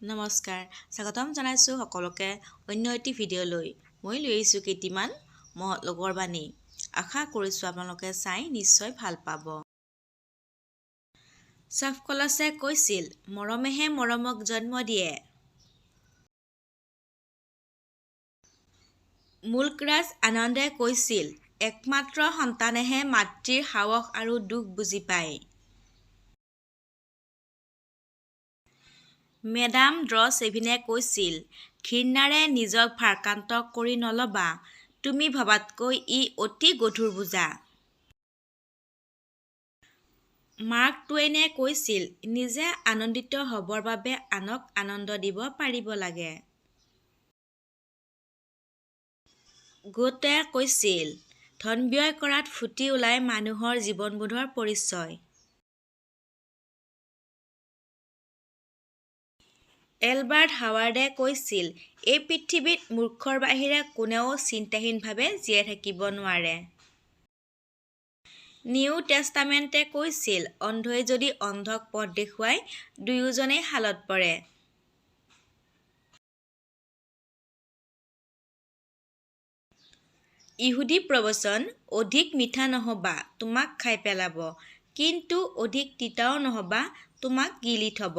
নমস্কাৰ স্বাগতম জনাইছোঁ সকলোকে অন্য এটি ভিডিঅ'লৈ মই লৈ আহিছোঁ কেইটিমান মহৎ লোকৰ বাণী আশা কৰিছোঁ আপোনালোকে চাই নিশ্চয় ভাল পাব। ছফকলছে কৈছিল মৰমেহে মৰমক জন্ম দিয়ে। মুলকৰাজ আনন্দে কৈছিল একমাত্ৰ সন্তানেহে মাতৃৰ সাহস আৰু দুখ বুজি পায়। মেডাম ড্ৰছেভিনে কৈছিল ঘৃণাৰে নিজক ভাৰাক্ৰান্ত কৰি নল'বা, তুমি ভবাতকৈ ই অতি গধুৰ বোজা। মাৰ্ক টুৱেইনে কৈছিল নিজে আনন্দিত হ'বৰ বাবে আনক আনন্দ দিব পাৰিব লাগে। গোটে কৈছিল ধন ব্যয় কৰাত ফুটি ওলাই মানুহৰ জীৱনবোধৰ পৰিচয়। এলবাৰ্ট হাৱাৰ্ডে কৈছিল এই পৃথিৱীত মূৰ্খৰ বাহিৰে কোনেও চিন্তাহীনভাৱে জীয়াই থাকিব নোৱাৰে। নিউ টেষ্টামেণ্টে কৈছিল অন্ধই যদি অন্ধক পথ দেখুৱায় দুয়োজনেই শালত পৰে। ইহুদী প্ৰবচন অধিক মিঠা নহ'বা তোমাক খাই পেলাব, কিন্তু অধিক তিতাও নহ'বা তোমাক গিলি থ'ব।